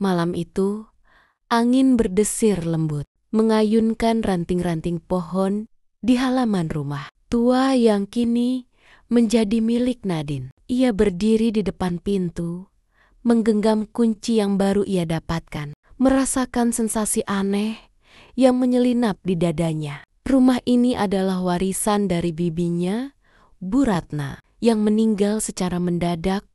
Malam itu, angin berdesir lembut, mengayunkan ranting-ranting pohon di halaman rumah tua yang kini menjadi milik Nadine. Ia berdiri di depan pintu, menggenggam kunci yang baru ia dapatkan, merasakan sensasi aneh yang menyelinap di dadanya. Rumah ini adalah warisan dari bibinya, Bu Ratna, yang meninggal secara mendadak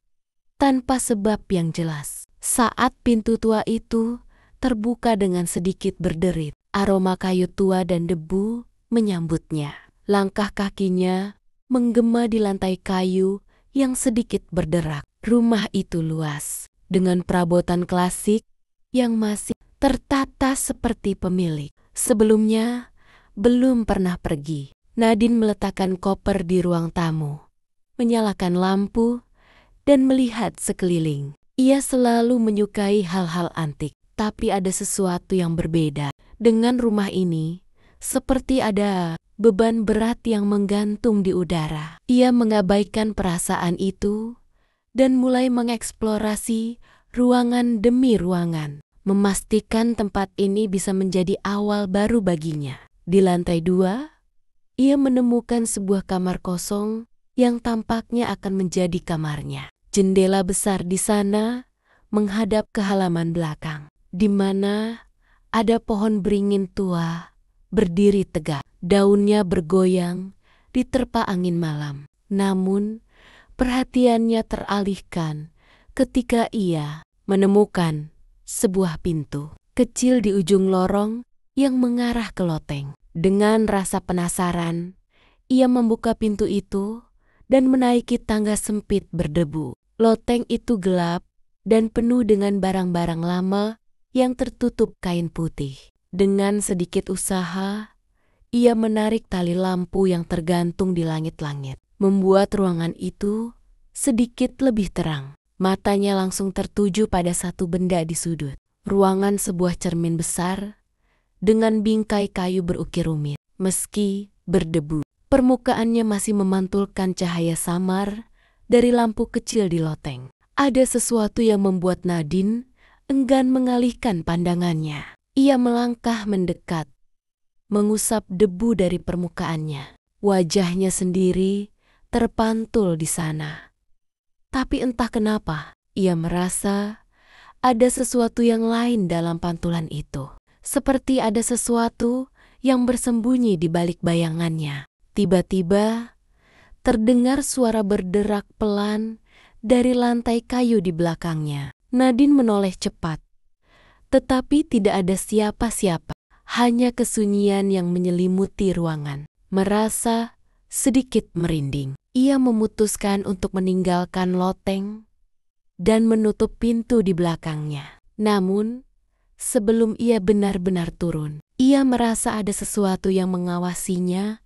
tanpa sebab yang jelas. Saat pintu tua itu terbuka dengan sedikit berderit, aroma kayu tua dan debu menyambutnya. Langkah kakinya menggema di lantai kayu yang sedikit berderak. Rumah itu luas, dengan perabotan klasik yang masih tertata seperti pemilik sebelumnya belum pernah pergi. Nadine meletakkan koper di ruang tamu, menyalakan lampu, dan melihat sekeliling. Ia selalu menyukai hal-hal antik, tapi ada sesuatu yang berbeda dengan rumah ini, seperti ada beban berat yang menggantung di udara. Ia mengabaikan perasaan itu dan mulai mengeksplorasi ruangan demi ruangan, memastikan tempat ini bisa menjadi awal baru baginya. Di lantai 2, ia menemukan sebuah kamar kosong yang tampaknya akan menjadi kamarnya. Jendela besar di sana menghadap ke halaman belakang, di mana ada pohon beringin tua berdiri tegak. Daunnya bergoyang diterpa angin malam. Namun, perhatiannya teralihkan ketika ia menemukan sebuah pintu kecil di ujung lorong yang mengarah ke loteng. Dengan rasa penasaran, ia membuka pintu itu dan menaiki tangga sempit berdebu. Loteng itu gelap dan penuh dengan barang-barang lama yang tertutup kain putih. Dengan sedikit usaha, ia menarik tali lampu yang tergantung di langit-langit, membuat ruangan itu sedikit lebih terang. Matanya langsung tertuju pada satu benda di sudut. Ruangan sebuah cermin besar dengan bingkai kayu berukir rumit. Meski berdebu, permukaannya masih memantulkan cahaya samar dari lampu kecil di loteng. Ada sesuatu yang membuat Nadine enggan mengalihkan pandangannya. Ia melangkah mendekat, mengusap debu dari permukaannya. Wajahnya sendiri terpantul di sana. Tapi entah kenapa, ia merasa ada sesuatu yang lain dalam pantulan itu. Seperti ada sesuatu yang bersembunyi di balik bayangannya. Tiba-tiba, terdengar suara berderak pelan dari lantai kayu di belakangnya. Nadine menoleh cepat, tetapi tidak ada siapa-siapa. Hanya kesunyian yang menyelimuti ruangan. Merasa sedikit merinding, ia memutuskan untuk meninggalkan loteng dan menutup pintu di belakangnya. Namun, sebelum ia benar-benar turun, ia merasa ada sesuatu yang mengawasinya,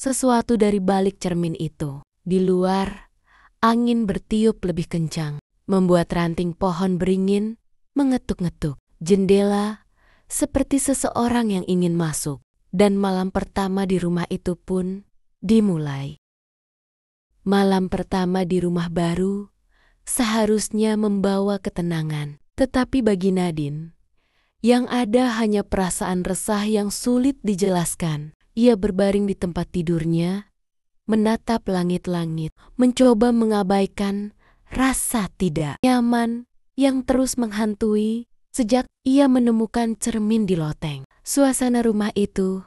sesuatu dari balik cermin itu. Di luar, angin bertiup lebih kencang, membuat ranting pohon beringin mengetuk-ngetuk. Jendela seperti seseorang yang ingin masuk, dan malam pertama di rumah itu pun dimulai. Malam pertama di rumah baru seharusnya membawa ketenangan, tetapi bagi Nadine, yang ada hanya perasaan resah yang sulit dijelaskan. Ia berbaring di tempat tidurnya, menatap langit-langit, mencoba mengabaikan rasa tidak nyaman yang terus menghantui sejak ia menemukan cermin di loteng. Suasana rumah itu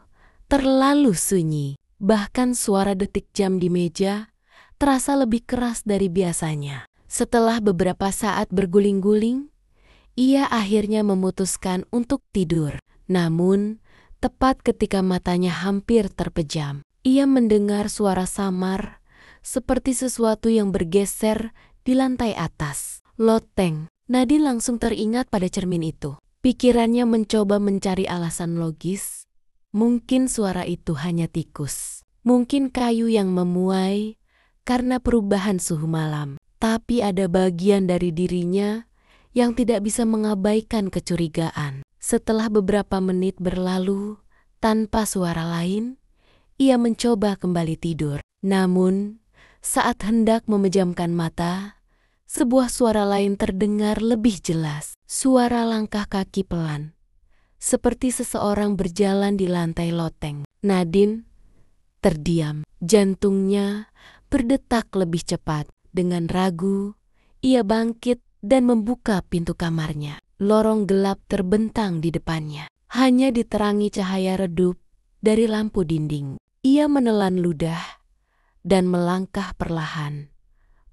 terlalu sunyi, bahkan suara detik jam di meja terasa lebih keras dari biasanya. Setelah beberapa saat berguling-guling, ia akhirnya memutuskan untuk tidur. Namun, tepat ketika matanya hampir terpejam, ia mendengar suara samar seperti sesuatu yang bergeser di lantai atas loteng. Nadine langsung teringat pada cermin itu. Pikirannya mencoba mencari alasan logis. Mungkin suara itu hanya tikus. Mungkin kayu yang memuai karena perubahan suhu malam. Tapi ada bagian dari dirinya yang tidak bisa mengabaikan kecurigaan. Setelah beberapa menit berlalu tanpa suara lain, ia mencoba kembali tidur. Namun, saat hendak memejamkan mata, sebuah suara lain terdengar lebih jelas. Suara langkah kaki pelan, seperti seseorang berjalan di lantai loteng. Nadine terdiam. Jantungnya berdetak lebih cepat. Dengan ragu, ia bangkit dan membuka pintu kamarnya. Lorong gelap terbentang di depannya, hanya diterangi cahaya redup dari lampu dinding. Ia menelan ludah dan melangkah perlahan,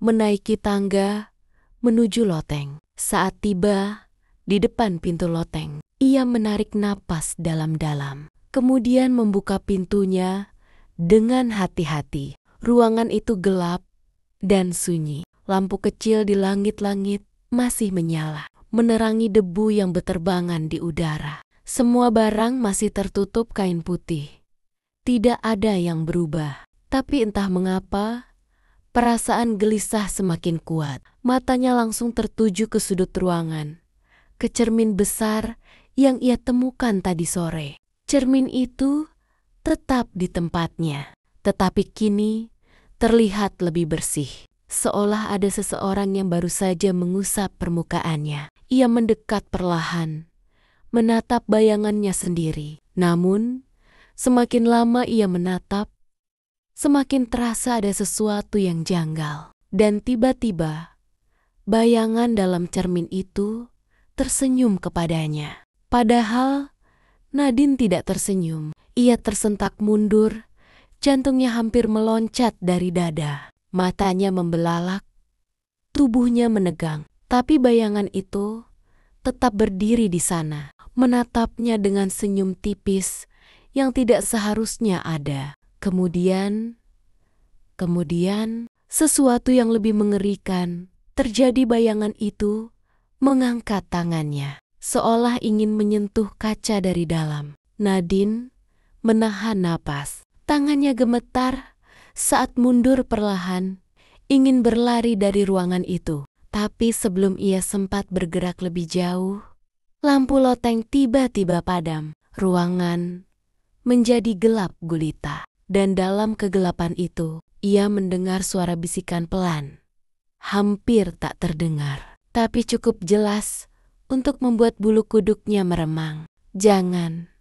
menaiki tangga menuju loteng. Saat tiba di depan pintu loteng, ia menarik napas dalam-dalam, kemudian membuka pintunya dengan hati-hati. Ruangan itu gelap dan sunyi. Lampu kecil di langit-langit masih menyala, menerangi debu yang berterbangan di udara. Semua barang masih tertutup kain putih. Tidak ada yang berubah. Tapi entah mengapa, perasaan gelisah semakin kuat. Matanya langsung tertuju ke sudut ruangan, ke cermin besar yang ia temukan tadi sore. Cermin itu tetap di tempatnya, tetapi kini terlihat lebih bersih. Seolah ada seseorang yang baru saja mengusap permukaannya. Ia mendekat perlahan, menatap bayangannya sendiri. Namun, semakin lama ia menatap, semakin terasa ada sesuatu yang janggal. Dan tiba-tiba, bayangan dalam cermin itu tersenyum kepadanya. Padahal, Nadine tidak tersenyum. Ia tersentak mundur, jantungnya hampir meloncat dari dada. Matanya membelalak, tubuhnya menegang. Tapi bayangan itu tetap berdiri di sana, menatapnya dengan senyum tipis yang tidak seharusnya ada. Kemudian, sesuatu yang lebih mengerikan terjadi. Bayangan itu mengangkat tangannya, seolah ingin menyentuh kaca dari dalam. Nadine menahan napas. Tangannya gemetar saat mundur perlahan, ingin berlari dari ruangan itu. Tapi sebelum ia sempat bergerak lebih jauh, lampu loteng tiba-tiba padam. Ruangan menjadi gelap gulita. Dan dalam kegelapan itu, ia mendengar suara bisikan pelan. Hampir tak terdengar, tapi cukup jelas untuk membuat bulu kuduknya meremang. Jangan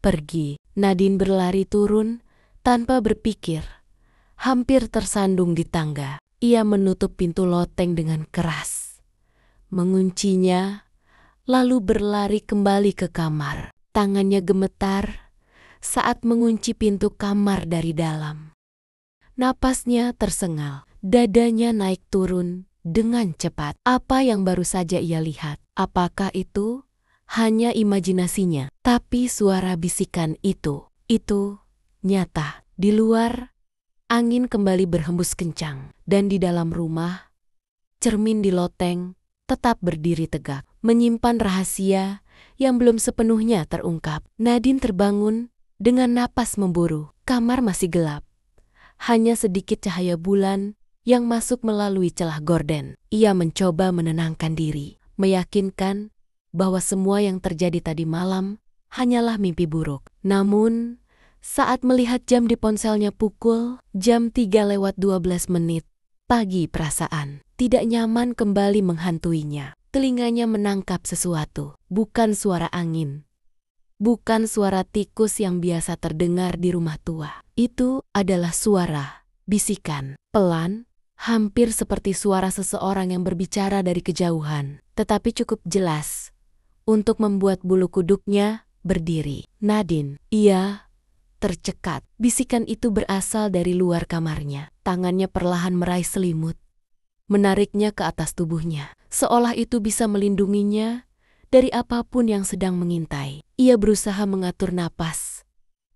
pergi. Nadine berlari turun tanpa berpikir. Hampir tersandung di tangga. Ia menutup pintu loteng dengan keras, menguncinya, lalu berlari kembali ke kamar. Tangannya gemetar saat mengunci pintu kamar dari dalam. Napasnya tersengal, dadanya naik turun dengan cepat. Apa yang baru saja ia lihat? Apakah itu hanya imajinasinya? Tapi suara bisikan itu nyata. Di luar, angin kembali berhembus kencang, dan di dalam rumah, cermin di loteng tetap berdiri tegak, menyimpan rahasia yang belum sepenuhnya terungkap. Nadine terbangun dengan napas memburu. Kamar masih gelap, hanya sedikit cahaya bulan yang masuk melalui celah gorden. Ia mencoba menenangkan diri, meyakinkan bahwa semua yang terjadi tadi malam hanyalah mimpi buruk. Namun, saat melihat jam di ponselnya pukul jam 3:12 pagi, perasaan tidak nyaman kembali menghantuinya. Telinganya menangkap sesuatu, bukan suara angin, bukan suara tikus yang biasa terdengar di rumah tua. Itu adalah suara bisikan, pelan, hampir seperti suara seseorang yang berbicara dari kejauhan, tetapi cukup jelas untuk membuat bulu kuduknya berdiri. Nadine, ia tercekat. Bisikan itu berasal dari luar kamarnya. Tangannya perlahan meraih selimut, menariknya ke atas tubuhnya, seolah itu bisa melindunginya dari apapun yang sedang mengintai. Ia berusaha mengatur napas,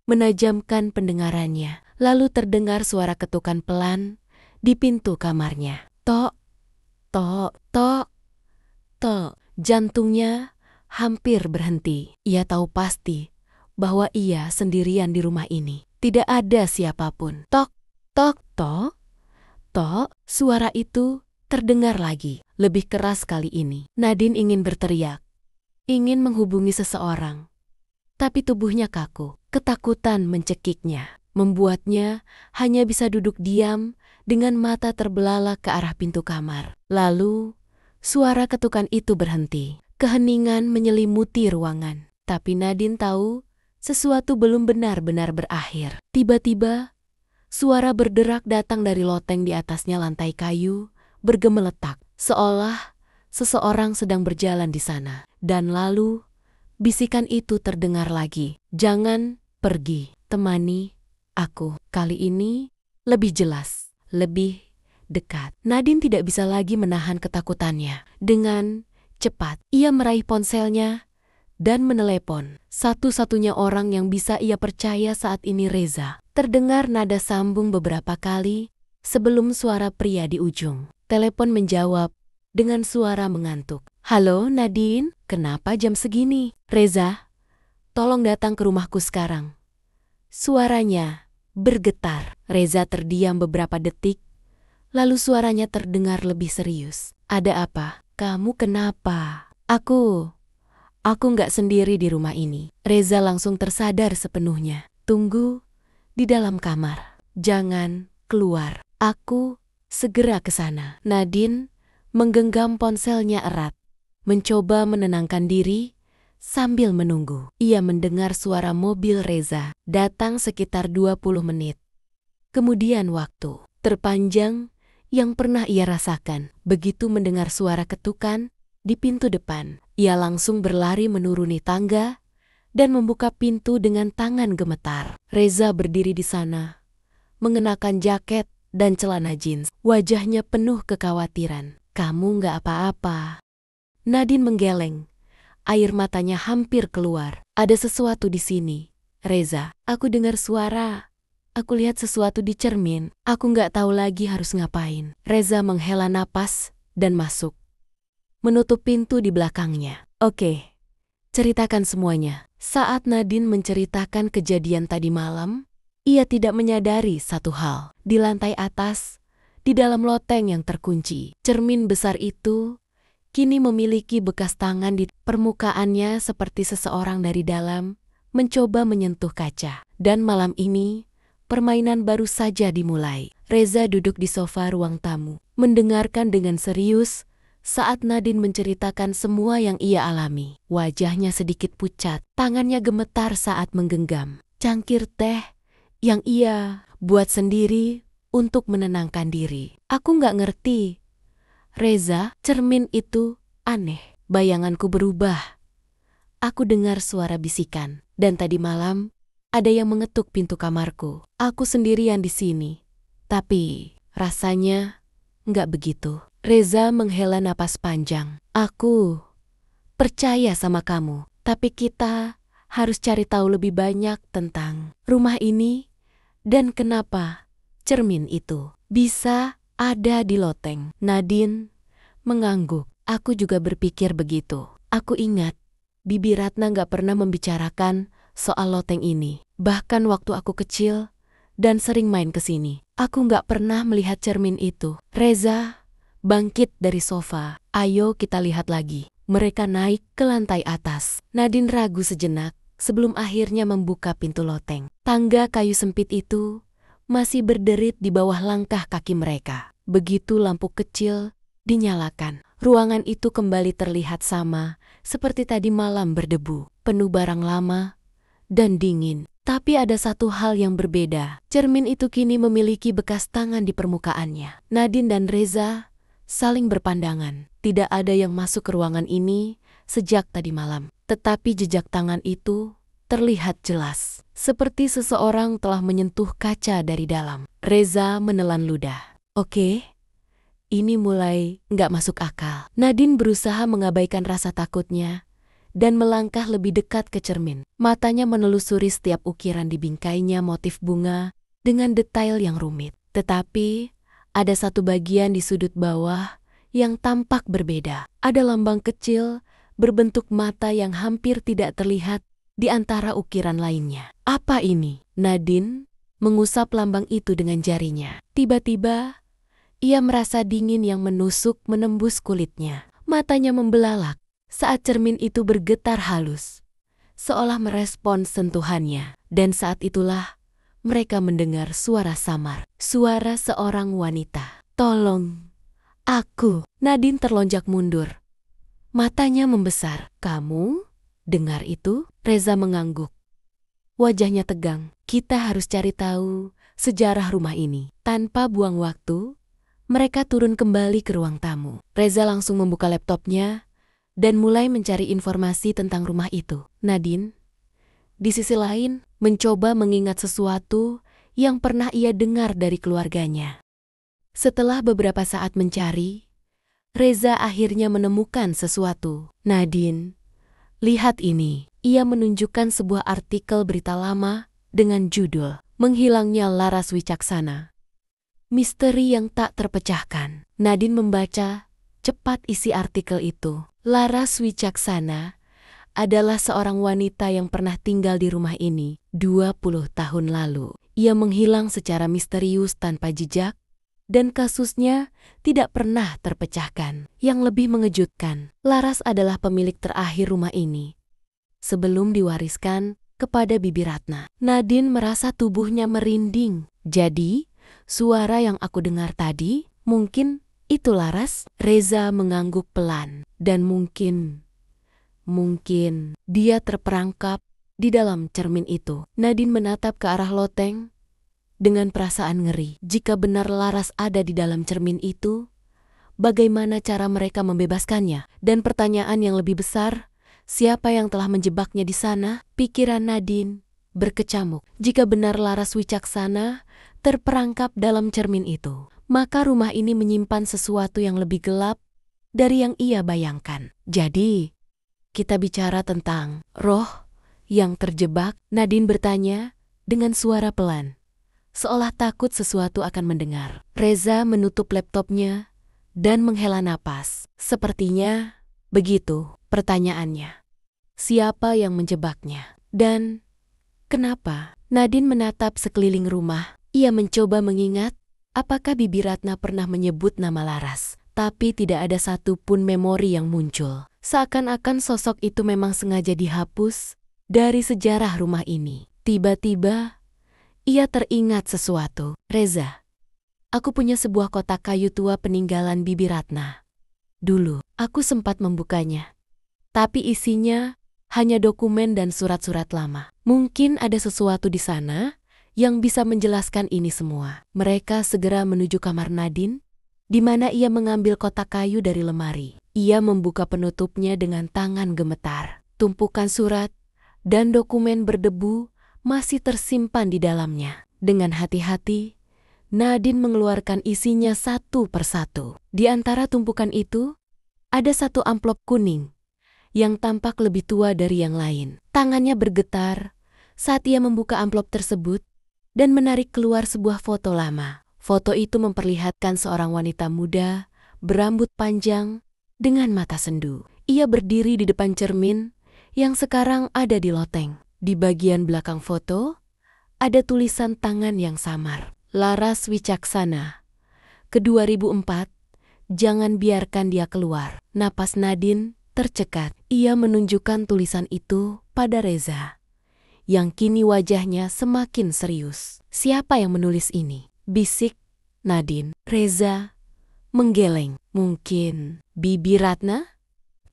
menajamkan pendengarannya. Lalu terdengar suara ketukan pelan di pintu kamarnya. Tok, tok, tok, tok. Jantungnya hampir berhenti. Ia tahu pasti bahwa ia sendirian di rumah ini. Tidak ada siapapun. Tok, tok, tok, tok. Suara itu terdengar lagi, lebih keras kali ini. Nadine ingin berteriak, ingin menghubungi seseorang. Tapi tubuhnya kaku. Ketakutan mencekiknya, membuatnya hanya bisa duduk diam dengan mata terbelalak ke arah pintu kamar. Lalu, suara ketukan itu berhenti. Keheningan menyelimuti ruangan. Tapi Nadine tahu sesuatu belum benar-benar berakhir. Tiba-tiba, suara berderak datang dari loteng di atasnya lantai kayu, bergemeletak, seolah seseorang sedang berjalan di sana. Dan lalu, bisikan itu terdengar lagi. Jangan pergi, temani aku. Kali ini lebih jelas, lebih dekat. Nadine tidak bisa lagi menahan ketakutannya. Dengan cepat, ia meraih ponselnya dan menelepon. Satu-satunya orang yang bisa ia percaya saat ini Reza. Terdengar nada sambung beberapa kali sebelum suara pria di ujung telepon menjawab dengan suara mengantuk. Halo Nadine, kenapa jam segini? Reza, tolong datang ke rumahku sekarang. Suaranya bergetar. Reza terdiam beberapa detik, lalu suaranya terdengar lebih serius. Ada apa? Kamu kenapa? Aku nggak sendiri di rumah ini. Reza langsung tersadar sepenuhnya. Tunggu di dalam kamar. Jangan keluar. Aku segera ke sana. Nadine menggenggam ponselnya erat, mencoba menenangkan diri sambil menunggu. Ia mendengar suara mobil Reza datang sekitar 20 menit. Kemudian waktu terpanjang yang pernah ia rasakan. Begitu mendengar suara ketukan di pintu depan, ia langsung berlari menuruni tangga dan membuka pintu dengan tangan gemetar. Reza berdiri di sana, mengenakan jaket dan celana jeans. Wajahnya penuh kekhawatiran. Kamu nggak apa-apa? Nadine menggeleng. Air matanya hampir keluar. Ada sesuatu di sini, Reza. Aku dengar suara. Aku lihat sesuatu di cermin. Aku nggak tahu lagi harus ngapain. Reza menghela napas dan masuk, menutup pintu di belakangnya. Oke, ceritakan semuanya. Saat Nadine menceritakan kejadian tadi malam, ia tidak menyadari satu hal. Di lantai atas, di dalam loteng yang terkunci, cermin besar itu kini memiliki bekas tangan di permukaannya seperti seseorang dari dalam mencoba menyentuh kaca. Dan malam ini, permainan baru saja dimulai. Reza duduk di sofa ruang tamu, mendengarkan dengan serius saat Nadine menceritakan semua yang ia alami. Wajahnya sedikit pucat, tangannya gemetar saat menggenggam cangkir teh yang ia buat sendiri untuk menenangkan diri. Aku nggak ngerti, Reza, cermin itu aneh. Bayanganku berubah. Aku dengar suara bisikan, dan tadi malam ada yang mengetuk pintu kamarku. Aku sendirian di sini, tapi rasanya nggak begitu. Reza menghela napas panjang. Aku percaya sama kamu, tapi kita harus cari tahu lebih banyak tentang rumah ini dan kenapa cermin itu bisa ada di loteng. Nadine mengangguk. Aku juga berpikir begitu. Aku ingat Bibi Ratna nggak pernah membicarakan soal loteng ini. Bahkan waktu aku kecil dan sering main ke sini, aku nggak pernah melihat cermin itu. Reza bangkit dari sofa. Ayo kita lihat lagi. Mereka naik ke lantai atas. Nadine ragu sejenak sebelum akhirnya membuka pintu loteng. Tangga kayu sempit itu masih berderit di bawah langkah kaki mereka. Begitu lampu kecil dinyalakan, ruangan itu kembali terlihat sama seperti tadi malam, berdebu, penuh barang lama dan dingin. Tapi ada satu hal yang berbeda. Cermin itu kini memiliki bekas tangan di permukaannya. Nadine dan Reza saling berpandangan. Tidak ada yang masuk ke ruangan ini sejak tadi malam. Tetapi jejak tangan itu terlihat jelas, seperti seseorang telah menyentuh kaca dari dalam. Reza menelan ludah. Oke, ini mulai nggak masuk akal. Nadine berusaha mengabaikan rasa takutnya dan melangkah lebih dekat ke cermin. Matanya menelusuri setiap ukiran di bingkainya motif bunga dengan detail yang rumit. Tetapi ada satu bagian di sudut bawah yang tampak berbeda. Ada lambang kecil berbentuk mata yang hampir tidak terlihat di antara ukiran lainnya. Apa ini? Nadine mengusap lambang itu dengan jarinya. Tiba-tiba, ia merasa dingin yang menusuk menembus kulitnya. Matanya membelalak saat cermin itu bergetar halus, seolah merespons sentuhannya. Dan saat itulah, mereka mendengar suara samar. Suara seorang wanita. "Tolong, aku." Nadine terlonjak mundur. Matanya membesar. "Kamu dengar itu?" Reza mengangguk. Wajahnya tegang. "Kita harus cari tahu sejarah rumah ini." Tanpa buang waktu, mereka turun kembali ke ruang tamu. Reza langsung membuka laptopnya dan mulai mencari informasi tentang rumah itu. Nadine, di sisi lain, mencoba mengingat sesuatu yang pernah ia dengar dari keluarganya. Setelah beberapa saat mencari, Reza akhirnya menemukan sesuatu. "Nadine, lihat ini." Ia menunjukkan sebuah artikel berita lama dengan judul "Menghilangnya Laras Wicaksana, Misteri yang Tak Terpecahkan." Nadine membaca cepat isi artikel itu. Laras Wicaksana adalah seorang wanita yang pernah tinggal di rumah ini 20 tahun lalu. Ia menghilang secara misterius tanpa jejak, dan kasusnya tidak pernah terpecahkan. Yang lebih mengejutkan, Laras adalah pemilik terakhir rumah ini sebelum diwariskan kepada Bibi Ratna. Nadine merasa tubuhnya merinding. "Jadi, suara yang aku dengar tadi, mungkin itu Laras?" Reza mengangguk pelan. "Dan mungkin dia terperangkap di dalam cermin itu." Nadine menatap ke arah loteng dengan perasaan ngeri. Jika benar Laras ada di dalam cermin itu, bagaimana cara mereka membebaskannya? Dan pertanyaan yang lebih besar, siapa yang telah menjebaknya di sana? Pikiran Nadine berkecamuk. Jika benar Laras Wicaksana terperangkap dalam cermin itu, maka rumah ini menyimpan sesuatu yang lebih gelap dari yang ia bayangkan. "Jadi, kita bicara tentang roh yang terjebak?" Nadine bertanya dengan suara pelan, seolah takut sesuatu akan mendengar. Reza menutup laptopnya dan menghela napas. "Sepertinya begitu pertanyaannya. Siapa yang menjebaknya? Dan kenapa?" Nadine menatap sekeliling rumah. Ia mencoba mengingat apakah Bibi Ratna pernah menyebut nama Laras. Tapi tidak ada satupun memori yang muncul. Seakan-akan sosok itu memang sengaja dihapus dari sejarah rumah ini. Tiba-tiba, ia teringat sesuatu. "Reza, aku punya sebuah kotak kayu tua peninggalan Bibi Ratna. Dulu, aku sempat membukanya. Tapi isinya hanya dokumen dan surat-surat lama. Mungkin ada sesuatu di sana yang bisa menjelaskan ini semua." Mereka segera menuju kamar Nadine, di mana ia mengambil kotak kayu dari lemari. Ia membuka penutupnya dengan tangan gemetar. Tumpukan surat dan dokumen berdebu masih tersimpan di dalamnya. Dengan hati-hati, Nadine mengeluarkan isinya satu persatu. Di antara tumpukan itu, ada satu amplop kuning yang tampak lebih tua dari yang lain. Tangannya bergetar saat ia membuka amplop tersebut dan menarik keluar sebuah foto lama. Foto itu memperlihatkan seorang wanita muda berambut panjang dengan mata sendu. Ia berdiri di depan cermin yang sekarang ada di loteng. Di bagian belakang foto, ada tulisan tangan yang samar. "Laras Wicaksana, ke 2004, jangan biarkan dia keluar." Napas Nadine tercekat. Ia menunjukkan tulisan itu pada Reza, yang kini wajahnya semakin serius. "Siapa yang menulis ini?" bisik Nadine. Reza menggeleng. "Mungkin Bibi Ratna?"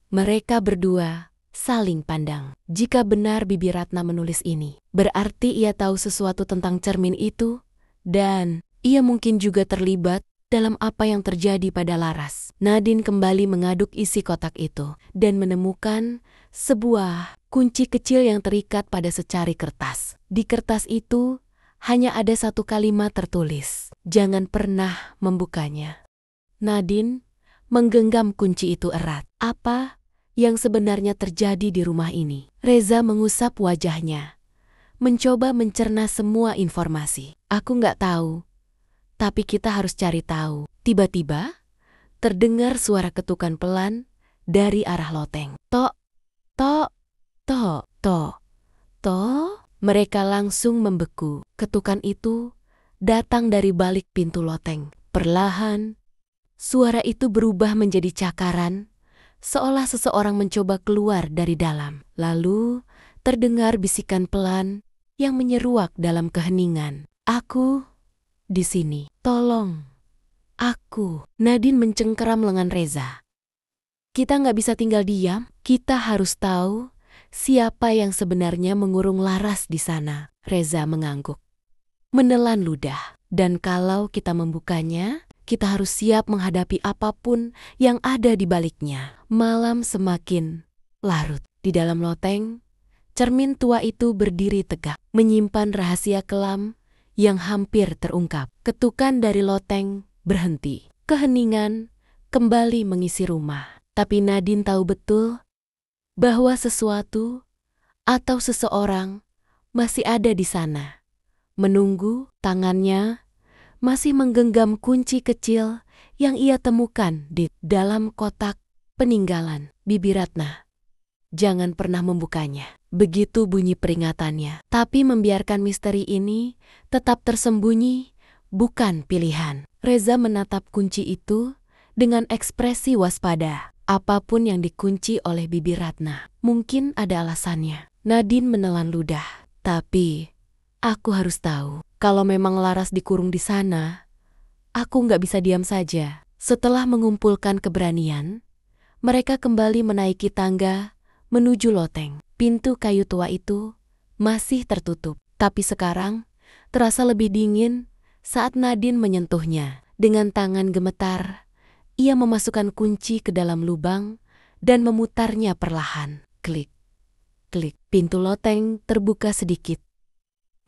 Mereka berdua saling pandang. Jika benar Bibi Ratna menulis ini, berarti ia tahu sesuatu tentang cermin itu, dan ia mungkin juga terlibat dalam apa yang terjadi pada Laras. Nadine kembali mengaduk isi kotak itu dan menemukan sebuah kunci kecil yang terikat pada secari kertas. Di kertas itu hanya ada satu kalimat tertulis, "Jangan pernah membukanya." Nadine menggenggam kunci itu erat. Apa yang sebenarnya terjadi di rumah ini? Reza mengusap wajahnya, mencoba mencerna semua informasi. "Aku nggak tahu, tapi kita harus cari tahu." Tiba-tiba, terdengar suara ketukan pelan dari arah loteng. "Tok, tok, tok, tok, tok." Mereka langsung membeku. Ketukan itu datang dari balik pintu loteng. Perlahan, suara itu berubah menjadi cakaran, seolah seseorang mencoba keluar dari dalam. Lalu, terdengar bisikan pelan yang menyeruak dalam keheningan. Aku di sini. Tolong. Aku. Nadine mencengkeram lengan Reza. Kita nggak bisa tinggal diam. Kita harus tahu siapa yang sebenarnya mengurung Laras di sana. Reza mengangguk, menelan ludah. Dan kalau kita membukanya, kita harus siap menghadapi apapun yang ada di baliknya. Malam semakin larut. Di dalam loteng, cermin tua itu berdiri tegak, menyimpan rahasia kelam yang hampir terungkap. Ketukan dari loteng berhenti. Keheningan kembali mengisi rumah. Tapi Nadine tahu betul bahwa sesuatu atau seseorang masih ada di sana. Menunggu. Tangannya masih menggenggam kunci kecil yang ia temukan di dalam kotak peninggalan Bibi Ratna. Jangan pernah membukanya. Begitu bunyi peringatannya. Tapi membiarkan misteri ini tetap tersembunyi bukan pilihan. Reza menatap kunci itu dengan ekspresi waspada. Apapun yang dikunci oleh Bibi Ratna, mungkin ada alasannya. Nadine menelan ludah. Tapi aku harus tahu, kalau memang Laras dikurung di sana, aku nggak bisa diam saja. Setelah mengumpulkan keberanian, mereka kembali menaiki tangga menuju loteng. Pintu kayu tua itu masih tertutup, tapi sekarang terasa lebih dingin saat Nadine menyentuhnya. Dengan tangan gemetar, ia memasukkan kunci ke dalam lubang dan memutarnya perlahan. Klik, klik. Pintu loteng terbuka sedikit,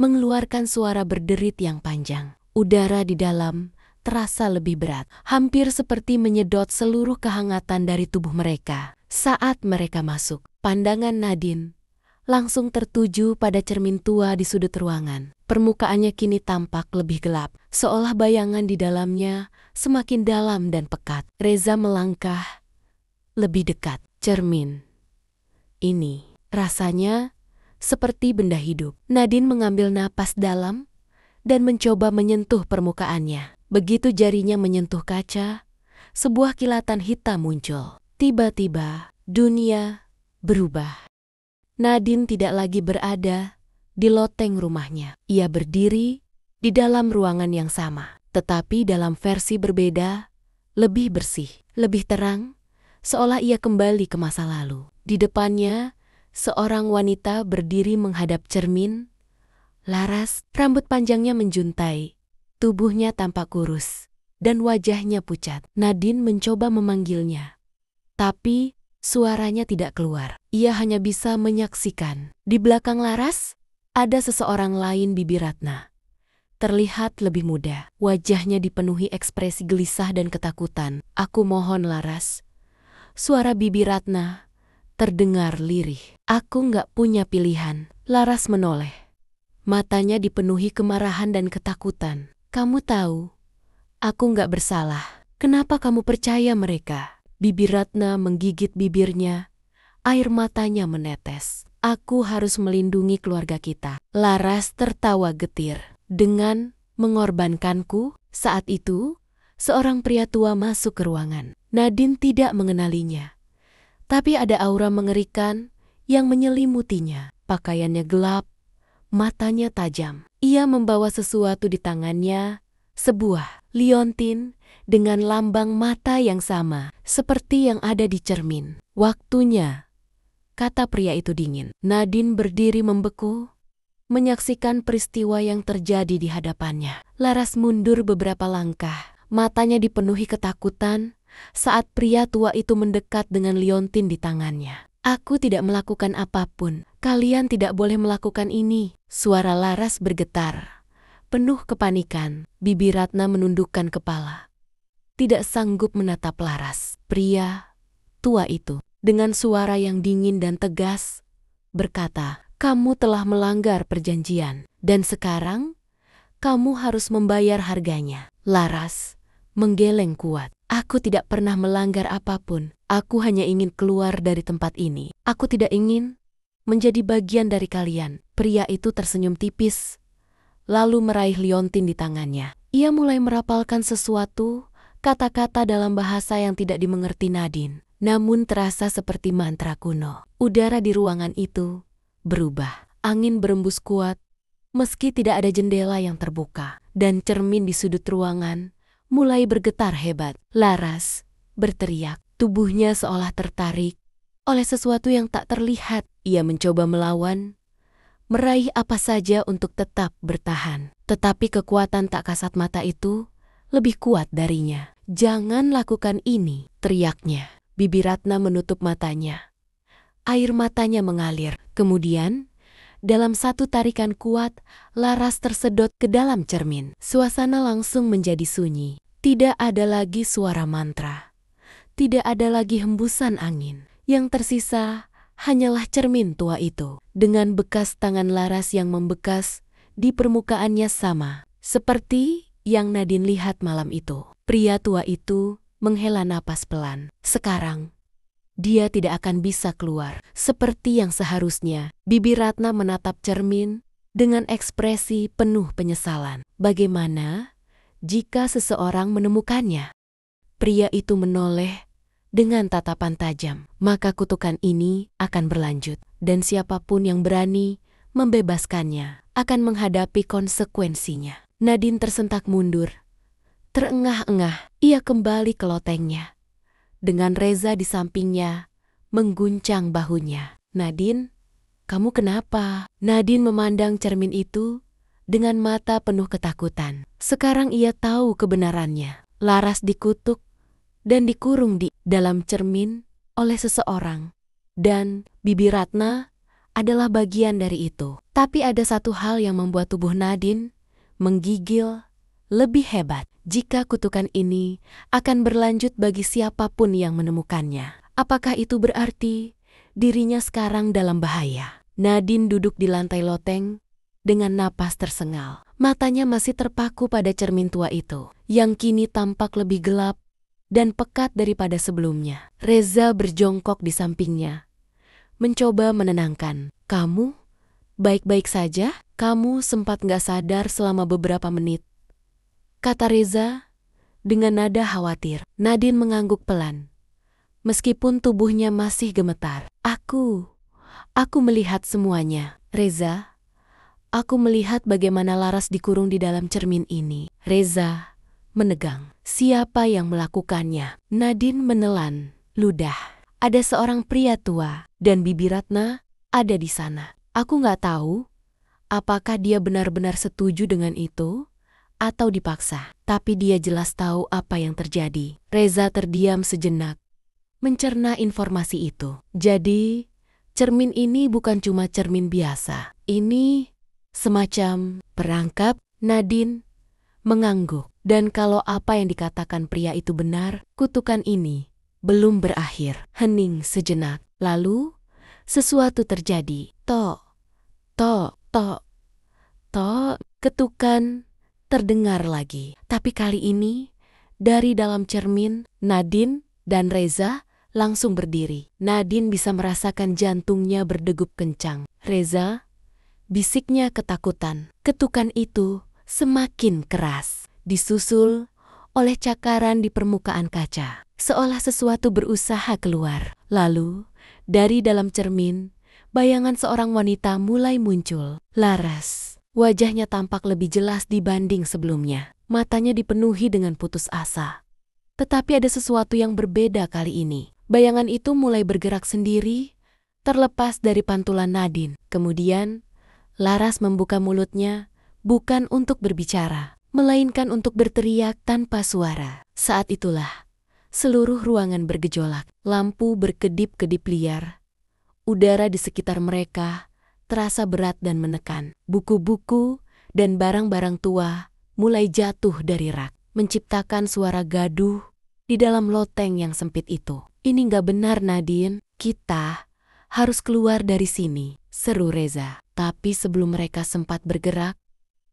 mengeluarkan suara berderit yang panjang. Udara di dalam terasa lebih berat, hampir seperti menyedot seluruh kehangatan dari tubuh mereka. Saat mereka masuk, pandangan Nadine langsung tertuju pada cermin tua di sudut ruangan. Permukaannya kini tampak lebih gelap, seolah bayangan di dalamnya semakin dalam dan pekat. Reza melangkah lebih dekat. Cermin ini rasanya seperti benda hidup. Nadine mengambil napas dalam dan mencoba menyentuh permukaannya. Begitu jarinya menyentuh kaca, sebuah kilatan hitam muncul. Tiba-tiba, dunia berubah. Nadine tidak lagi berada di loteng rumahnya. Ia berdiri di dalam ruangan yang sama, tetapi dalam versi berbeda, lebih bersih, lebih terang, seolah ia kembali ke masa lalu. Di depannya, seorang wanita berdiri menghadap cermin. Laras, rambut panjangnya menjuntai, tubuhnya tampak kurus, dan wajahnya pucat. Nadine mencoba memanggilnya, tapi suaranya tidak keluar. Ia hanya bisa menyaksikan. Di belakang Laras, ada seseorang lain, Bibi Ratna. Terlihat lebih muda. Wajahnya dipenuhi ekspresi gelisah dan ketakutan. Aku mohon Laras. Suara Bibi Ratna terdengar lirih. Aku nggak punya pilihan. Laras menoleh. Matanya dipenuhi kemarahan dan ketakutan. Kamu tahu, aku nggak bersalah. Kenapa kamu percaya mereka? Bibi Ratna menggigit bibirnya. Air matanya menetes. Aku harus melindungi keluarga kita. Laras tertawa getir. Dengan mengorbankanku. Saat itu, seorang pria tua masuk ke ruangan. Nadine tidak mengenalinya. Tapi ada aura mengerikan yang menyelimutinya. Pakaiannya gelap, matanya tajam. Ia membawa sesuatu di tangannya, sebuah liontin dengan lambang mata yang sama, seperti yang ada di cermin. Waktunya, kata pria itu dingin. Nadine berdiri membeku, menyaksikan peristiwa yang terjadi di hadapannya. Laras mundur beberapa langkah, matanya dipenuhi ketakutan saat pria tua itu mendekat dengan liontin di tangannya. Aku tidak melakukan apapun. Kalian tidak boleh melakukan ini. Suara Laras bergetar, penuh kepanikan. Bibi Ratna menundukkan kepala, tidak sanggup menatap Laras. Pria tua itu, dengan suara yang dingin dan tegas, berkata, kamu telah melanggar perjanjian, dan sekarang kamu harus membayar harganya. Laras menggeleng kuat. Aku tidak pernah melanggar apapun. Aku hanya ingin keluar dari tempat ini. Aku tidak ingin menjadi bagian dari kalian. Pria itu tersenyum tipis, lalu meraih liontin di tangannya. Ia mulai merapalkan sesuatu, kata-kata dalam bahasa yang tidak dimengerti Nadine, namun terasa seperti mantra kuno. Udara di ruangan itu berubah. Angin berembus kuat, meski tidak ada jendela yang terbuka, dan cermin di sudut ruangan mulai bergetar hebat. Laras berteriak, tubuhnya seolah tertarik oleh sesuatu yang tak terlihat. Ia mencoba melawan, meraih apa saja untuk tetap bertahan. Tetapi kekuatan tak kasat mata itu lebih kuat darinya. "Jangan lakukan ini," teriaknya. Bibi Ratna menutup matanya. Air matanya mengalir. Kemudian, dalam satu tarikan kuat, Laras tersedot ke dalam cermin. Suasana langsung menjadi sunyi. Tidak ada lagi suara mantra. Tidak ada lagi hembusan angin. Yang tersisa hanyalah cermin tua itu, dengan bekas tangan Laras yang membekas di permukaannya sama seperti yang Nadine lihat malam itu. Pria tua itu menghela napas pelan. Sekarang, dia tidak akan bisa keluar seperti yang seharusnya. Bibi Ratna menatap cermin dengan ekspresi penuh penyesalan. Bagaimana jika seseorang menemukannya? Pria itu menoleh dengan tatapan tajam. Maka kutukan ini akan berlanjut, dan siapapun yang berani membebaskannya akan menghadapi konsekuensinya. Nadine tersentak mundur. Terengah-engah, ia kembali ke lotengnya. Dengan Reza di sampingnya, mengguncang bahunya. "Nadine, kamu kenapa?" Nadine memandang cermin itu dengan mata penuh ketakutan. Sekarang ia tahu kebenarannya. Laras dikutuk dan dikurung di dalam cermin oleh seseorang. Dan Bibi Ratna adalah bagian dari itu. Tapi ada satu hal yang membuat tubuh Nadine menggigil lebih hebat. Jika kutukan ini akan berlanjut bagi siapapun yang menemukannya, apakah itu berarti dirinya sekarang dalam bahaya? Nadine duduk di lantai loteng dengan napas tersengal. Matanya masih terpaku pada cermin tua itu, yang kini tampak lebih gelap dan pekat daripada sebelumnya. Reza berjongkok di sampingnya, mencoba menenangkan. "Kamu baik-baik saja? Kamu sempat gak sadar selama beberapa menit," kata Reza dengan nada khawatir. Nadine mengangguk pelan, meskipun tubuhnya masih gemetar. Aku melihat semuanya, Reza. Aku melihat bagaimana Laras dikurung di dalam cermin ini." Reza menegang. Siapa yang melakukannya? Nadine menelan ludah. Ada seorang pria tua, dan Bibi Ratna ada di sana. Aku nggak tahu apakah dia benar-benar setuju dengan itu atau dipaksa. Tapi dia jelas tahu apa yang terjadi. Reza terdiam sejenak, mencerna informasi itu. Jadi, cermin ini bukan cuma cermin biasa. Ini semacam perangkap. Nadine mengangguk. Dan kalau apa yang dikatakan pria itu benar, kutukan ini belum berakhir. Hening sejenak. Lalu, sesuatu terjadi. Tok, tok, tok, tok. Ketukan terdengar lagi. Tapi kali ini, dari dalam cermin, Nadine dan Reza langsung berdiri. Nadine bisa merasakan jantungnya berdegup kencang. "Reza," bisiknya ketakutan. Ketukan itu semakin keras, disusul oleh cakaran di permukaan kaca, seolah sesuatu berusaha keluar. Lalu, dari dalam cermin, bayangan seorang wanita mulai muncul. Laras. Wajahnya tampak lebih jelas dibanding sebelumnya. Matanya dipenuhi dengan putus asa. Tetapi ada sesuatu yang berbeda kali ini. Bayangan itu mulai bergerak sendiri, terlepas dari pantulan Nadine. Kemudian, Laras membuka mulutnya, bukan untuk berbicara, melainkan untuk berteriak tanpa suara. Saat itulah, seluruh ruangan bergejolak. Lampu berkedip-kedip liar. Udara di sekitar mereka terasa berat dan menekan. Buku-buku dan barang-barang tua mulai jatuh dari rak, menciptakan suara gaduh di dalam loteng yang sempit itu. "Ini nggak benar, Nadine. Kita harus keluar dari sini," seru Reza. Tapi sebelum mereka sempat bergerak,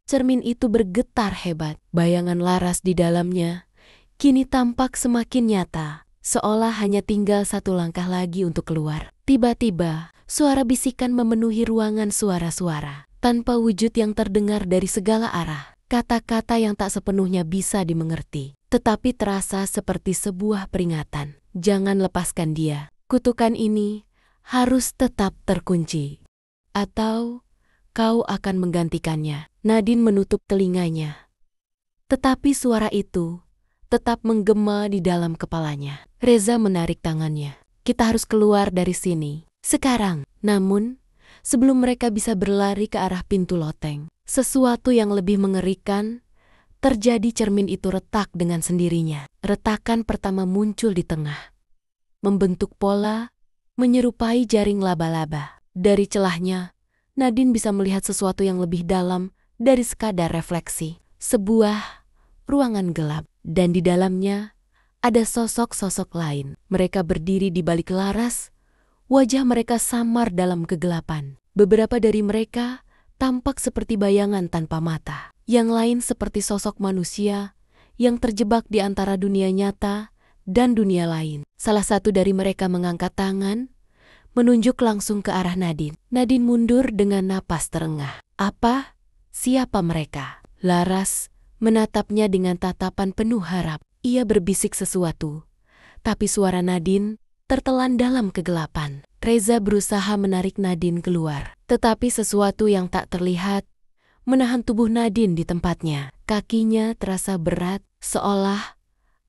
cermin itu bergetar hebat. Bayangan Laras di dalamnya kini tampak semakin nyata, seolah hanya tinggal satu langkah lagi untuk keluar. Tiba-tiba, suara bisikan memenuhi ruangan suara-suara, tanpa wujud yang terdengar dari segala arah. Kata-kata yang tak sepenuhnya bisa dimengerti, tetapi terasa seperti sebuah peringatan. "Jangan lepaskan dia. Kutukan ini harus tetap terkunci. Atau kau akan menggantikannya. Nadine menutup telinganya. Tetapi suara itu tetap menggema di dalam kepalanya. Reza menarik tangannya. Kita harus keluar dari sini. Sekarang. Namun, sebelum mereka bisa berlari ke arah pintu loteng, sesuatu yang lebih mengerikan terjadi. Cermin itu retak dengan sendirinya. Retakan pertama muncul di tengah, membentuk pola menyerupai jaring laba-laba. Dari celahnya, Nadine bisa melihat sesuatu yang lebih dalam dari sekadar refleksi. Sebuah ruangan gelap, dan di dalamnya ada sosok-sosok lain. Mereka berdiri di balik laras, wajah mereka samar dalam kegelapan. Beberapa dari mereka tampak seperti bayangan tanpa mata. Yang lain seperti sosok manusia yang terjebak di antara dunia nyata dan dunia lain. Salah satu dari mereka mengangkat tangan, menunjuk langsung ke arah Nadine. Nadine mundur dengan napas terengah. Apa? Siapa mereka? Laras menatapnya dengan tatapan penuh harap. Ia berbisik sesuatu, tapi suara Nadine tertelan dalam kegelapan. Reza berusaha menarik Nadine keluar, tetapi sesuatu yang tak terlihat menahan tubuh Nadine di tempatnya. Kakinya terasa berat, seolah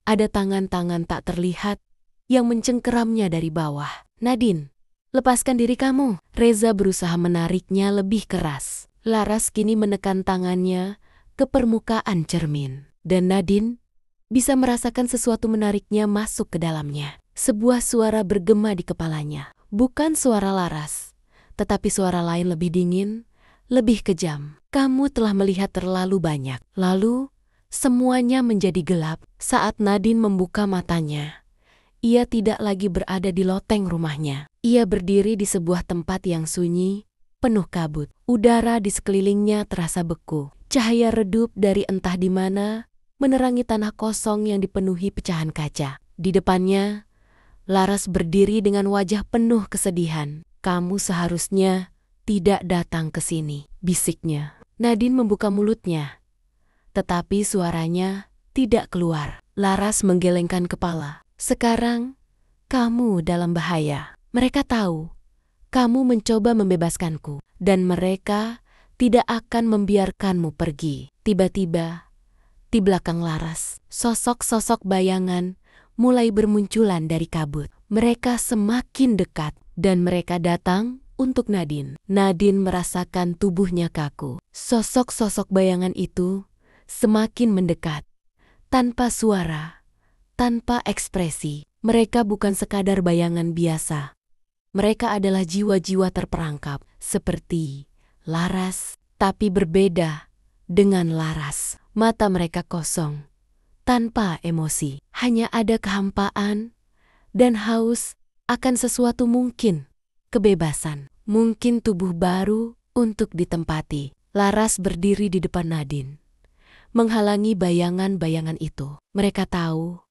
ada tangan-tangan tak terlihat yang mencengkeramnya dari bawah. Nadine, lepaskan diri kamu. Reza berusaha menariknya lebih keras. Laras kini menekan tangannya ke permukaan cermin, dan Nadine bisa merasakan sesuatu menariknya masuk ke dalamnya. Sebuah suara bergema di kepalanya. Bukan suara Laras, tetapi suara lain lebih dingin, lebih kejam. Kamu telah melihat terlalu banyak. Lalu, semuanya menjadi gelap saat Nadine membuka matanya. Ia tidak lagi berada di loteng rumahnya. Ia berdiri di sebuah tempat yang sunyi, penuh kabut. Udara di sekelilingnya terasa beku. Cahaya redup dari entah di mana menerangi tanah kosong yang dipenuhi pecahan kaca. Di depannya, Laras berdiri dengan wajah penuh kesedihan. Kamu seharusnya tidak datang ke sini, bisiknya. Nadine membuka mulutnya, tetapi suaranya tidak keluar. Laras menggelengkan kepala. Sekarang, kamu dalam bahaya. Mereka tahu kamu mencoba membebaskanku, dan mereka tidak akan membiarkanmu pergi. Tiba-tiba, di belakang Laras, sosok-sosok bayangan mulai bermunculan dari kabut. Mereka semakin dekat, dan mereka datang untuk Nadine. Nadine merasakan tubuhnya kaku. Sosok-sosok bayangan itu semakin mendekat, tanpa suara, tanpa ekspresi. Mereka bukan sekadar bayangan biasa. Mereka adalah jiwa-jiwa terperangkap, seperti Laras, tapi berbeda dengan Laras. Mata mereka kosong, tanpa emosi. Hanya ada kehampaan dan haus akan sesuatu, mungkin kebebasan, mungkin tubuh baru untuk ditempati. Laras berdiri di depan Nadine, menghalangi bayangan-bayangan itu. Mereka tahu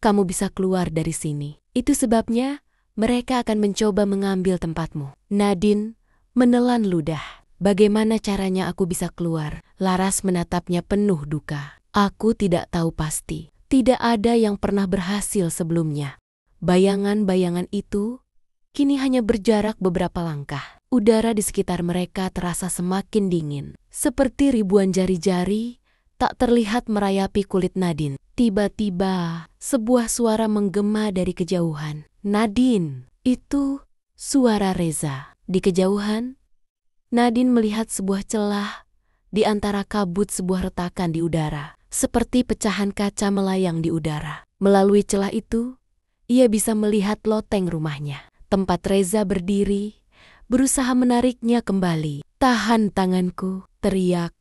kamu bisa keluar dari sini. Itu sebabnya mereka akan mencoba mengambil tempatmu. Nadine menelan ludah. Bagaimana caranya aku bisa keluar? Laras menatapnya penuh duka. Aku tidak tahu pasti. Tidak ada yang pernah berhasil sebelumnya. Bayangan-bayangan itu kini hanya berjarak beberapa langkah. Udara di sekitar mereka terasa semakin dingin, seperti ribuan jari-jari tak terlihat merayapi kulit Nadine. Tiba-tiba, sebuah suara menggema dari kejauhan. Nadine, itu suara Reza. Di kejauhan, Nadine melihat sebuah celah di antara kabut, sebuah retakan di udara, seperti pecahan kaca melayang di udara. Melalui celah itu, ia bisa melihat loteng rumahnya. Tempat Reza berdiri, berusaha menariknya kembali. Tahan tanganku, teriak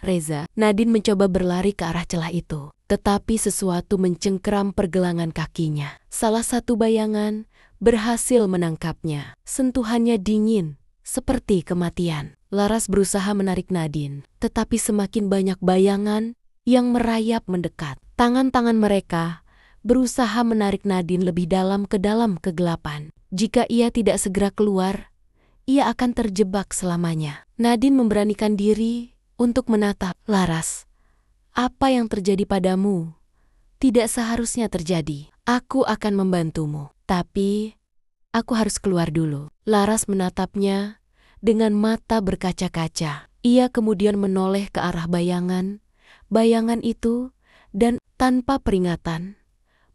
Reza. Nadine mencoba berlari ke arah celah itu, tetapi sesuatu mencengkeram pergelangan kakinya. Salah satu bayangan berhasil menangkapnya. Sentuhannya dingin, seperti kematian. Laras berusaha menarik Nadine, tetapi semakin banyak bayangan yang merayap mendekat. Tangan-tangan mereka berusaha menarik Nadine lebih dalam ke dalam kegelapan. Jika ia tidak segera keluar, ia akan terjebak selamanya. Nadine memberanikan diri untuk menatap Laras. Apa yang terjadi padamu tidak seharusnya terjadi. Aku akan membantumu, tapi aku harus keluar dulu. Laras menatapnya dengan mata berkaca-kaca. Ia kemudian menoleh ke arah bayangan itu, dan tanpa peringatan,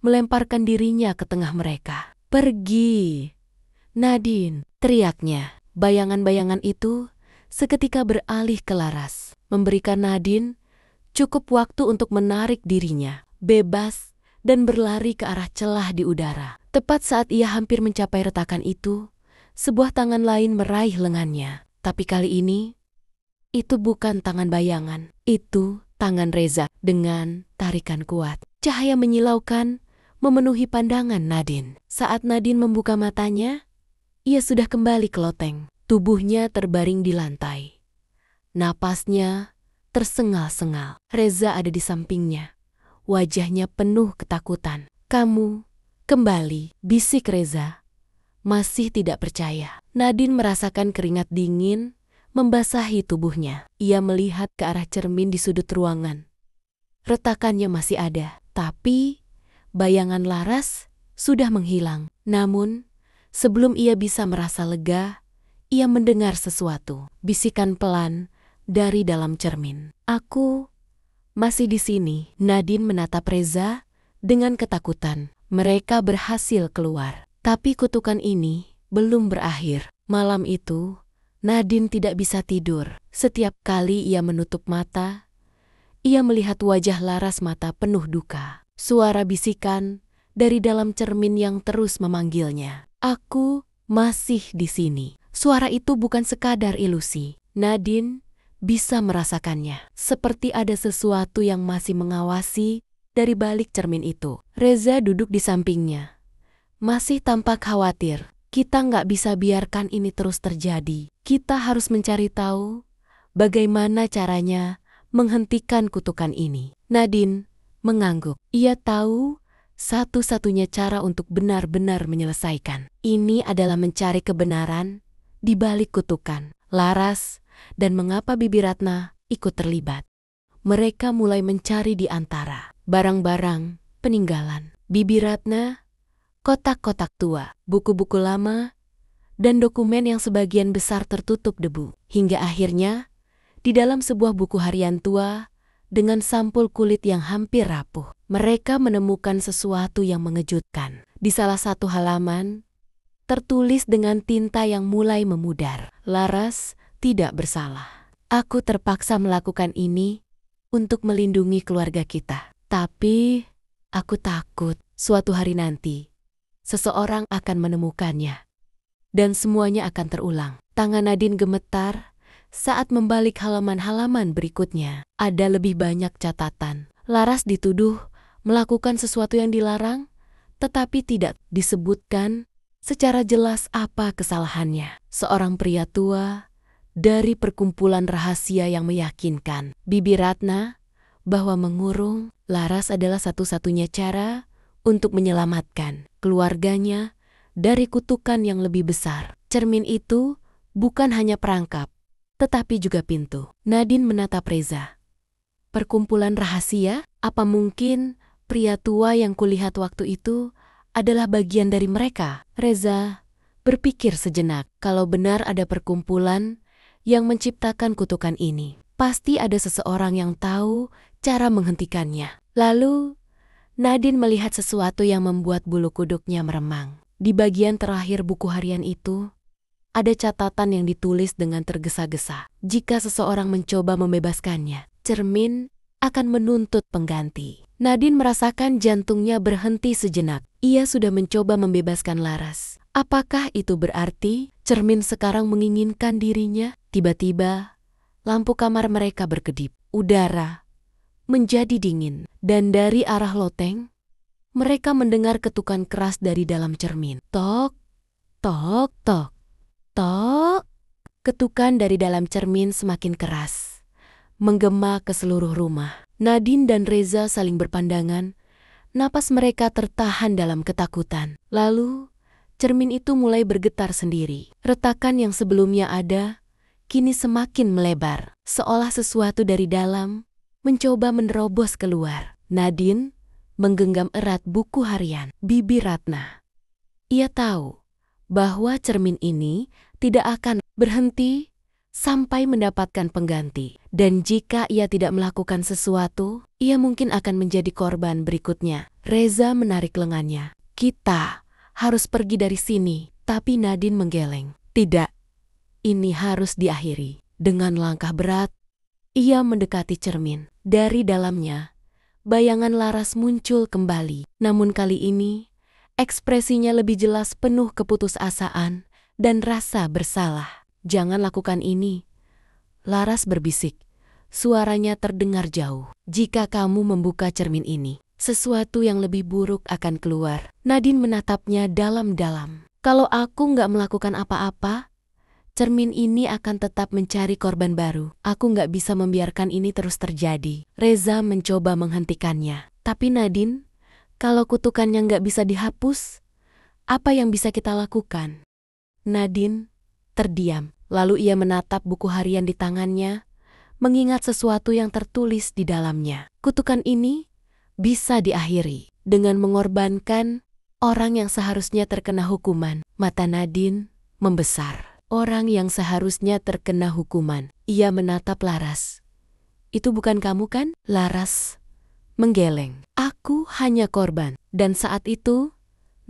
melemparkan dirinya ke tengah mereka. "Pergi, Nadine!" teriaknya. Bayangan-bayangan itu seketika beralih ke Laras, memberikan Nadine cukup waktu untuk menarik dirinya bebas dan berlari ke arah celah di udara. Tepat saat ia hampir mencapai retakan itu, sebuah tangan lain meraih lengannya. Tapi kali ini, itu bukan tangan bayangan. Itu tangan Reza dengan tarikan kuat. Cahaya menyilaukan memenuhi pandangan Nadine. Saat Nadine membuka matanya, ia sudah kembali ke loteng. Tubuhnya terbaring di lantai. Napasnya tersengal-sengal. Reza ada di sampingnya. Wajahnya penuh ketakutan. "Kamu kembali," bisik Reza. Masih tidak percaya. Nadine merasakan keringat dingin membasahi tubuhnya. Ia melihat ke arah cermin di sudut ruangan. Retakannya masih ada, tapi bayangan Laras sudah menghilang. Namun, sebelum ia bisa merasa lega, ia mendengar sesuatu. Bisikan pelan dari dalam cermin. "Aku masih di sini." Nadine menatap Reza dengan ketakutan. Mereka berhasil keluar. Tapi kutukan ini belum berakhir. Malam itu, Nadine tidak bisa tidur. Setiap kali ia menutup mata, ia melihat wajah Laras mata penuh duka. Suara bisikan dari dalam cermin yang terus memanggilnya. "Aku masih di sini." Suara itu bukan sekadar ilusi. Nadine bisa merasakannya. Seperti ada sesuatu yang masih mengawasi dari balik cermin itu. Reza duduk di sampingnya. Masih tampak khawatir. "Kita nggak bisa biarkan ini terus terjadi. Kita harus mencari tahu bagaimana caranya menghentikan kutukan ini." Nadine mengangguk. Ia tahu satu-satunya cara untuk benar-benar menyelesaikan ini adalah mencari kebenaran di balik kutukan Laras dan mengapa Bibi Ratna ikut terlibat. Mereka mulai mencari di antara barang-barang peninggalan Bibi Ratna, kotak-kotak tua, buku-buku lama, dan dokumen yang sebagian besar tertutup debu. Hingga akhirnya, di dalam sebuah buku harian tua dengan sampul kulit yang hampir rapuh, mereka menemukan sesuatu yang mengejutkan. Di salah satu halaman, tertulis dengan tinta yang mulai memudar, "Laras tidak bersalah. Aku terpaksa melakukan ini untuk melindungi keluarga kita. Tapi aku takut suatu hari nanti seseorang akan menemukannya dan semuanya akan terulang." Tangan Nadine gemetar saat membalik halaman-halaman berikutnya. Ada lebih banyak catatan. Laras dituduh melakukan sesuatu yang dilarang, tetapi tidak disebutkan secara jelas apa kesalahannya. Seorang pria tua dari perkumpulan rahasia yang meyakinkan Bibi Ratna bahwa mengurung Laras adalah satu-satunya cara untuk menyelamatkan keluarganya dari kutukan yang lebih besar. Cermin itu bukan hanya perangkap, tetapi juga pintu. Nadine menatap Reza. "Perkumpulan rahasia? Apa mungkin pria tua yang kulihat waktu itu adalah bagian dari mereka?" Reza berpikir sejenak. Kalau benar ada perkumpulan yang menciptakan kutukan ini, pasti ada seseorang yang tahu cara menghentikannya. Lalu, Nadine melihat sesuatu yang membuat bulu kuduknya meremang. Di bagian terakhir buku harian itu, ada catatan yang ditulis dengan tergesa-gesa. Jika seseorang mencoba membebaskannya, cermin akan menuntut pengganti. Nadine merasakan jantungnya berhenti sejenak. Ia sudah mencoba membebaskan Laras. Apakah itu berarti cermin sekarang menginginkan dirinya? Tiba-tiba, lampu kamar mereka berkedip. Udara menjadi dingin. Dan dari arah loteng, mereka mendengar ketukan keras dari dalam cermin. Tok, tok, tok, tok. Ketukan dari dalam cermin semakin keras, menggema ke seluruh rumah. Nadine dan Reza saling berpandangan. Napas mereka tertahan dalam ketakutan. Lalu, cermin itu mulai bergetar sendiri. Retakan yang sebelumnya ada, kini semakin melebar. Seolah sesuatu dari dalam mencoba menerobos keluar. Nadine menggenggam erat buku harian Bibi Ratna. Ia tahu bahwa cermin ini tidak akan berhenti sampai mendapatkan pengganti. Dan jika ia tidak melakukan sesuatu, ia mungkin akan menjadi korban berikutnya. Reza menarik lengannya. Kita harus pergi dari sini. Tapi Nadine menggeleng. Tidak, ini harus diakhiri. Dengan langkah berat, ia mendekati cermin. Dari dalamnya, bayangan Laras muncul kembali. Namun kali ini, ekspresinya lebih jelas penuh keputusasaan dan rasa bersalah. Jangan lakukan ini, Laras berbisik. Suaranya terdengar jauh. Jika kamu membuka cermin ini, sesuatu yang lebih buruk akan keluar. Nadine menatapnya dalam-dalam. Kalau aku nggak melakukan apa-apa, cermin ini akan tetap mencari korban baru. Aku nggak bisa membiarkan ini terus terjadi. Reza mencoba menghentikannya. Tapi Nadine, kalau kutukannya nggak bisa dihapus, apa yang bisa kita lakukan? Nadine terdiam. Lalu ia menatap buku harian di tangannya, mengingat sesuatu yang tertulis di dalamnya. Kutukan ini bisa diakhiri dengan mengorbankan orang yang seharusnya terkena hukuman. Mata Nadine membesar. Orang yang seharusnya terkena hukuman. Ia menatap Laras. Itu bukan kamu kan? Laras menggeleng. Aku hanya korban. Dan saat itu,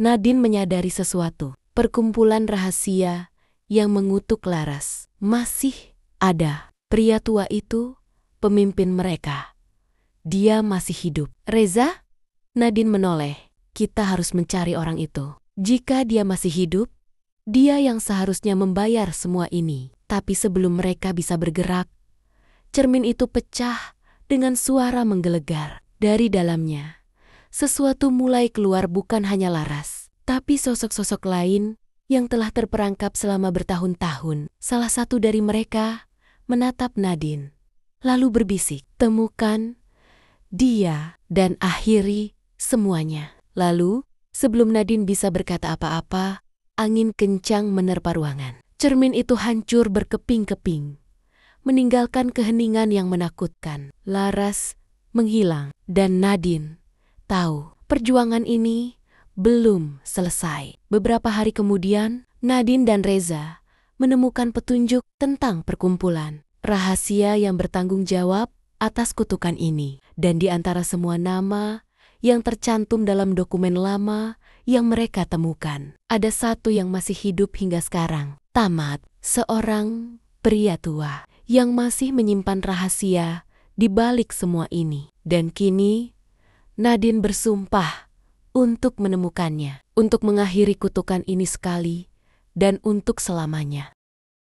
Nadine menyadari sesuatu. Perkumpulan rahasia yang mengutuk Laras masih ada. Pria tua itu pemimpin mereka. Dia masih hidup. Reza? Nadine menoleh. Kita harus mencari orang itu. Jika dia masih hidup, dia yang seharusnya membayar semua ini. Tapi sebelum mereka bisa bergerak, cermin itu pecah dengan suara menggelegar. Dari dalamnya, sesuatu mulai keluar, bukan hanya Laras, tapi sosok-sosok lain yang telah terperangkap selama bertahun-tahun. Salah satu dari mereka menatap Nadine, lalu berbisik, temukan dia dan akhiri semuanya. Lalu, sebelum Nadine bisa berkata apa-apa, angin kencang menerpa ruangan. Cermin itu hancur berkeping-keping, meninggalkan keheningan yang menakutkan. Laras menghilang, dan Nadine tahu perjuangan ini belum selesai. Beberapa hari kemudian, Nadine dan Reza menemukan petunjuk tentang perkumpulan rahasia yang bertanggung jawab atas kutukan ini. Dan di antara semua nama yang tercantum dalam dokumen lama yang mereka temukan, ada satu yang masih hidup hingga sekarang. Tamat, seorang pria tua yang masih menyimpan rahasia di balik semua ini. Dan kini, Nadine bersumpah untuk menemukannya, untuk mengakhiri kutukan ini sekali dan untuk selamanya.